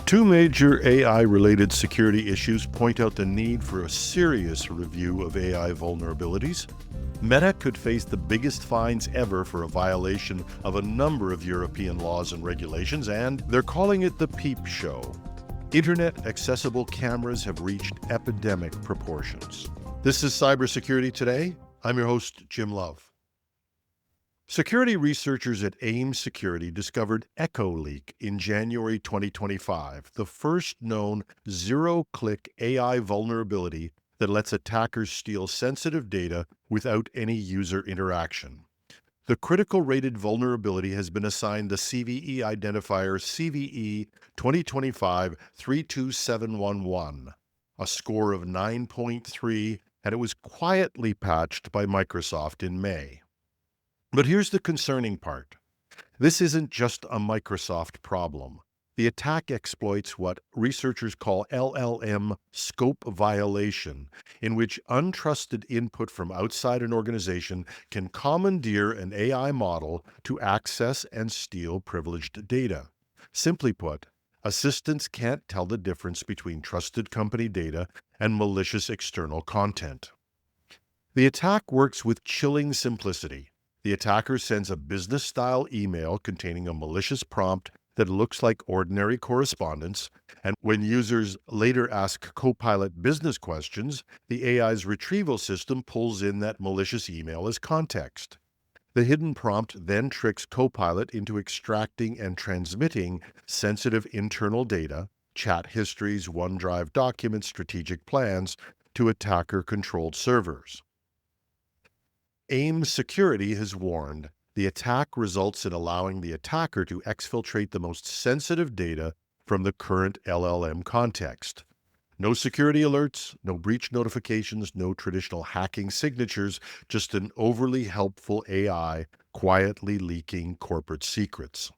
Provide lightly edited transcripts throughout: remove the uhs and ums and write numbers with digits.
Two major AI-related security issues point out the need for a serious review of AI vulnerabilities. Meta could face the biggest fines ever for a violation of a number of European laws and regulations, and they're calling it the Peep show. Internet-accessible cameras have reached epidemic proportions. This is Cybersecurity Today. I'm your host, Jim Love. Security researchers at AIM Security discovered Echo Leak in January 2025, the first known zero-click AI vulnerability that lets attackers steal sensitive data without any user interaction. The critical rated vulnerability has been assigned the CVE identifier CVE 2025-32711, a score of 9.3, and it was quietly patched by Microsoft in May. But here's the concerning part. This isn't just a Microsoft problem. The attack exploits what researchers call LLM scope violation, in which untrusted input from outside an organization can commandeer an AI model to access and steal privileged data. Simply put, assistants can't tell the difference between trusted company data and malicious external content. The attack works with chilling simplicity. The attacker sends a business-style email containing a malicious prompt that looks like ordinary correspondence, and when users later ask Copilot business questions, the AI's retrieval system pulls in that malicious email as context. The hidden prompt then tricks Copilot into extracting and transmitting sensitive internal data, chat histories, OneDrive documents, strategic plans, to attacker-controlled servers. AIM Security has warned the attack results in allowing the attacker to exfiltrate the most sensitive data from the current LLM context. No security alerts, no breach notifications, no traditional hacking signatures, just an overly helpful AI quietly leaking corporate secrets.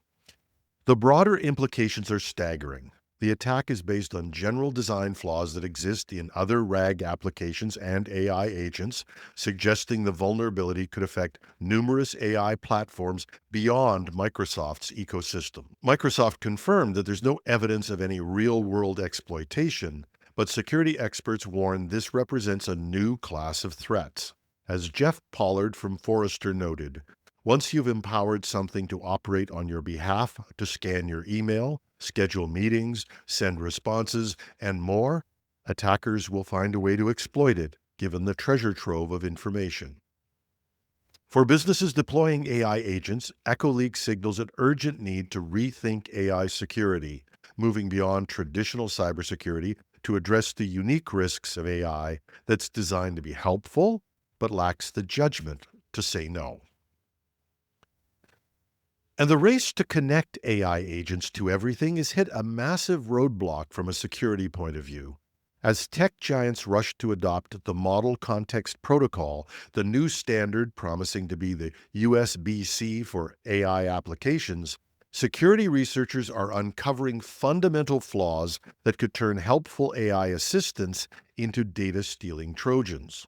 The broader implications are staggering. The attack is based on general design flaws that exist in other RAG applications and AI agents, suggesting the vulnerability could affect numerous AI platforms beyond Microsoft's ecosystem. Microsoft confirmed that there's no evidence of any real-world exploitation, but security experts warn this represents a new class of threats. As Jeff Pollard from Forrester noted, once you've empowered something to operate on your behalf, to scan your email, schedule meetings, send responses, and more, attackers will find a way to exploit it, given the treasure trove of information. For businesses deploying AI agents, Echo Leak signals an urgent need to rethink AI security, moving beyond traditional cybersecurity to address the unique risks of AI that's designed to be helpful, but lacks the judgment to say no. And the race to connect AI agents to everything has hit a massive roadblock from a security point of view. As tech giants rush to adopt the Model Context Protocol, the new standard promising to be the USB-C for AI applications, security researchers are uncovering fundamental flaws that could turn helpful AI assistants into data-stealing Trojans.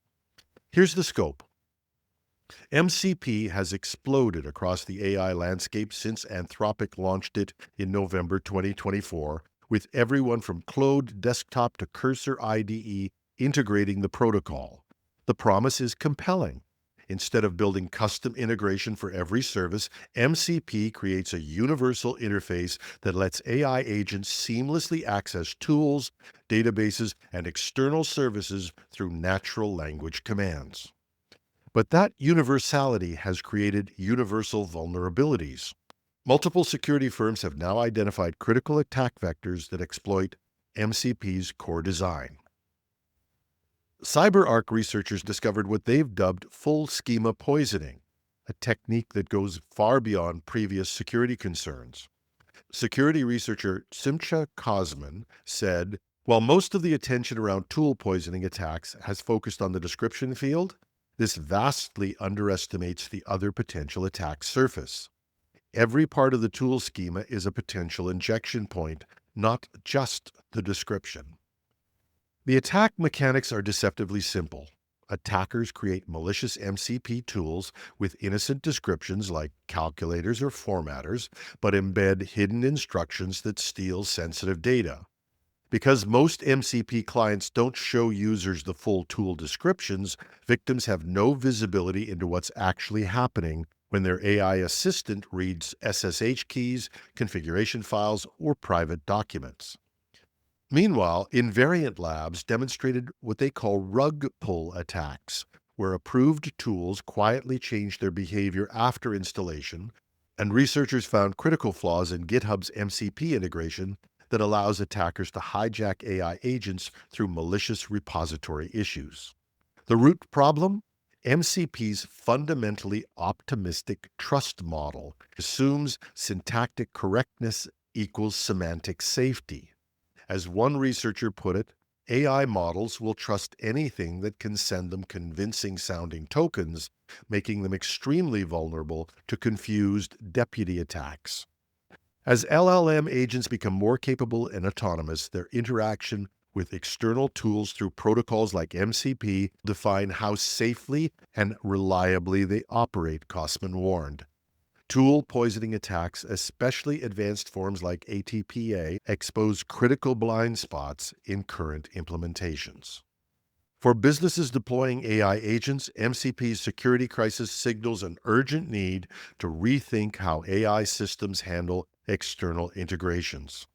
Here's the scope. MCP has exploded across the AI landscape since Anthropic launched it in November 2024, with everyone from Claude Desktop to Cursor IDE integrating the protocol. The promise is compelling. Instead of building custom integration for every service, MCP creates a universal interface that lets AI agents seamlessly access tools, databases, and external services through natural language commands. But that universality has created universal vulnerabilities. Multiple security firms have now identified critical attack vectors that exploit MCP's core design. CyberArk researchers discovered what they've dubbed full schema poisoning, a technique that goes far beyond previous security concerns. Security researcher Simcha Kosman said, while most of the attention around tool poisoning attacks has focused on the description field, this vastly underestimates the other potential attack surface. Every part of the tool schema is a potential injection point, not just the description. The attack mechanics are deceptively simple. attackers create malicious MCP tools with innocent descriptions like calculators or formatters, but embed hidden instructions that steal sensitive data. Because most MCP clients don't show users the full tool descriptions, victims have no visibility into what's actually happening when their AI assistant reads SSH keys, configuration files, or private documents. Meanwhile, Invariant Labs demonstrated what they call rug pull attacks, where approved tools quietly change their behavior after installation, and researchers found critical flaws in GitHub's MCP integration that allows attackers to hijack AI agents through malicious repository issues. The root problem? MCP's fundamentally optimistic trust model assumes syntactic correctness equals semantic safety. As one researcher put it, AI models will trust anything that can send them convincing sounding tokens, making them extremely vulnerable to confused deputy attacks. As LLM agents become more capable and autonomous, their interaction with external tools through protocols like MCP define how safely and reliably they operate, Kosman warned. Tool poisoning attacks, especially advanced forms like ATPA, expose critical blind spots in current implementations. For businesses deploying AI agents, MCP's security crisis signals an urgent need to rethink how AI systems handle external integrations.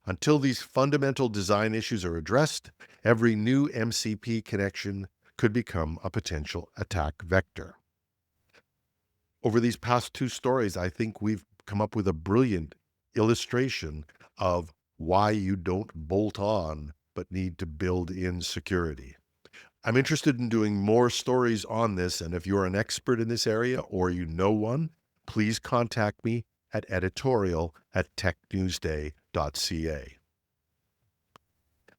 Until these fundamental design issues are addressed, every new MCP connection could become a potential attack vector. Over these past two stories, I think we've come up with a brilliant illustration of why you don't bolt on but need to build in security. I'm interested in doing more stories on this, and if you're an expert in this area or you know one, please contact me at editorial@technewsday.ca.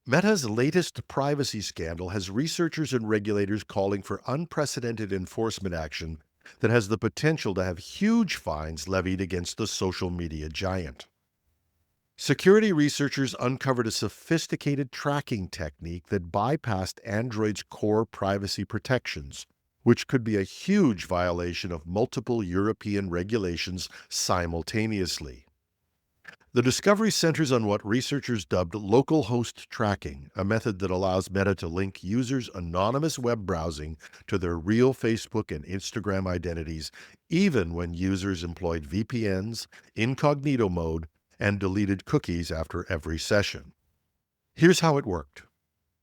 Meta's latest privacy scandal has researchers and regulators calling for unprecedented enforcement action that has the potential to have huge fines levied against the social media giant. Security researchers uncovered a sophisticated tracking technique that bypassed Android's core privacy protections, which could be a huge violation of multiple European regulations simultaneously. The discovery centers on what researchers dubbed local host tracking, a method that allows Meta to link users' anonymous web browsing to their real Facebook and Instagram identities, even when users employed VPNs, incognito mode, and deleted cookies after every session. Here's how it worked.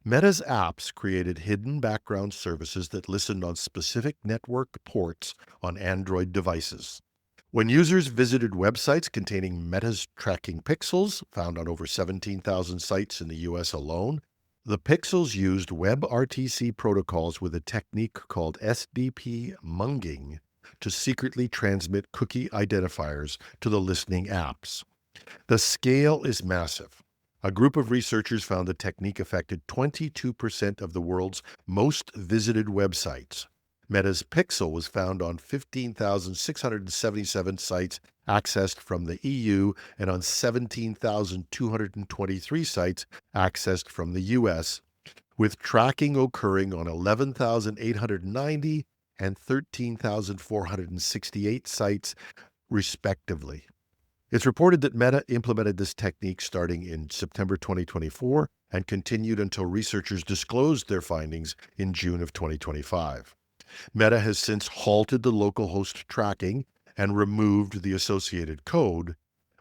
Meta's apps created hidden background services that listened on specific network ports on Android devices. When users visited websites containing Meta's tracking pixels, found on over 17,000 sites in the US alone, the pixels used WebRTC protocols with a technique called SDP munging to secretly transmit cookie identifiers to the listening apps. The scale is massive. A group of researchers found the technique affected 22% of the world's most visited websites. Meta's Pixel was found on 15,677 sites accessed from the EU and on 17,223 sites accessed from the US, with tracking occurring on 11,890 and 13,468 sites, respectively. It's reported that Meta implemented this technique starting in September 2024 and continued until researchers disclosed their findings in June of 2025. Meta has since halted the localhost tracking and removed the associated code.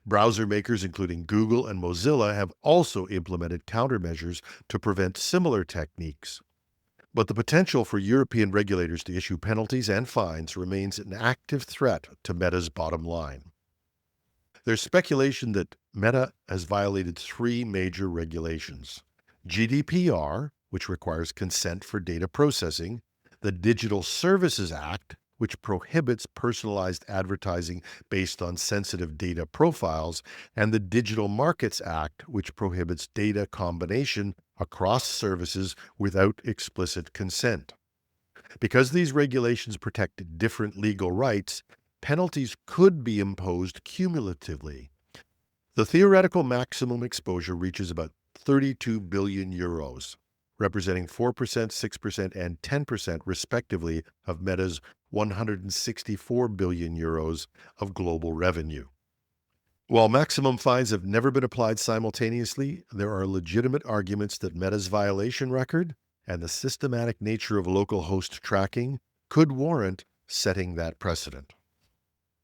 Browser makers, including Google and Mozilla, have also implemented countermeasures to prevent similar techniques. But the potential for European regulators to issue penalties and fines remains an active threat to Meta's bottom line. There's speculation that Meta has violated three major regulations: GDPR, which requires consent for data processing, the Digital Services Act, which prohibits personalized advertising based on sensitive data profiles, and the Digital Markets Act, which prohibits data combination across services without explicit consent. Because these regulations protect different legal rights, penalties could be imposed cumulatively. The theoretical maximum exposure reaches about 32 billion euros. representing 4%, 6%, and 10% respectively of Meta's 164 billion euros of global revenue. While maximum fines have never been applied simultaneously, there are legitimate arguments that Meta's violation record and the systematic nature of local host tracking could warrant setting that precedent.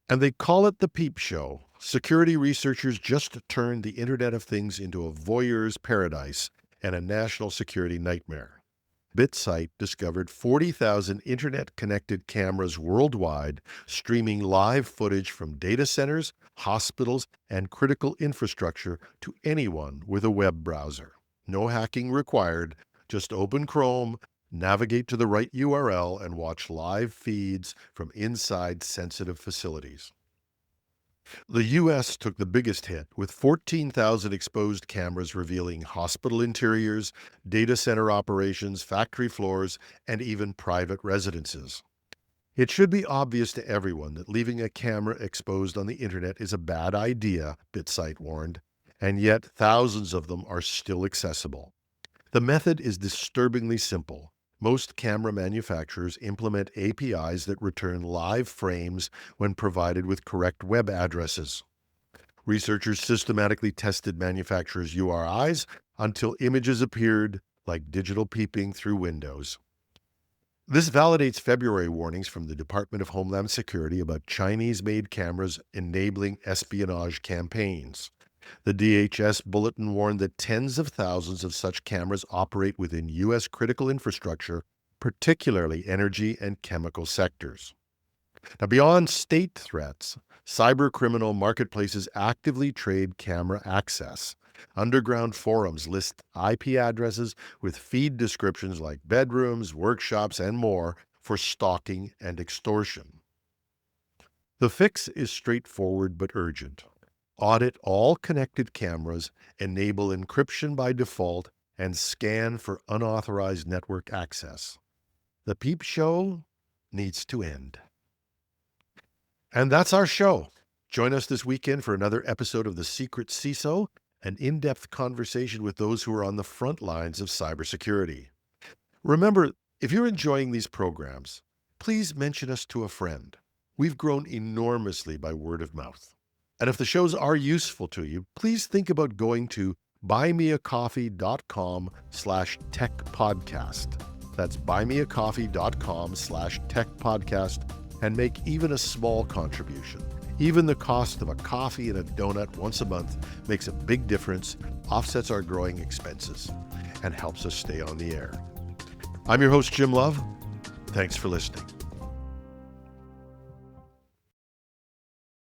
And they call it the Peep Show. Security researchers just turned the Internet of Things into a voyeur's paradise and a national security nightmare. BitSight discovered 40,000 internet-connected cameras worldwide, streaming live footage from data centers, hospitals, and critical infrastructure to anyone with a web browser. No hacking required, just open Chrome, navigate to the right URL, and watch live feeds from inside sensitive facilities. The U.S. took the biggest hit, with 14,000 exposed cameras revealing hospital interiors, data center operations, factory floors, and even private residences. It should be obvious to everyone that leaving a camera exposed on the internet is a bad idea, BitSight warned, and yet thousands of them are still accessible. The method is disturbingly simple. Most camera manufacturers implement APIs that return live frames when provided with correct web addresses. Researchers systematically tested manufacturers' URIs until images appeared like digital peeping through windows. This validates February warnings from the Department of Homeland Security about Chinese-made cameras enabling espionage campaigns. The DHS bulletin warned that tens of thousands of such cameras operate within U.S. critical infrastructure, particularly energy and chemical sectors. Now, beyond state threats, cybercriminal marketplaces actively trade camera access. Underground forums list IP addresses with feed descriptions like bedrooms, workshops, and more for stalking and extortion. The fix is straightforward but urgent. Audit all connected cameras, enable encryption by default, and scan for unauthorized network access. The Peep Show needs to end. And that's our show. Join us this weekend for another episode of The Secret CISO, an in-depth conversation with those who are on the front lines of cybersecurity. Remember, if you're enjoying these programs, please mention us to a friend. We've grown enormously by word of mouth. And if the shows are useful to you, please think about going to buymeacoffee.com/techpodcast. That's buymeacoffee.com/techpodcast and make even a small contribution. Even the cost of a coffee and a donut once a month makes a big difference, offsets our growing expenses, and helps us stay on the air. I'm your host, Jim Love. Thanks for listening.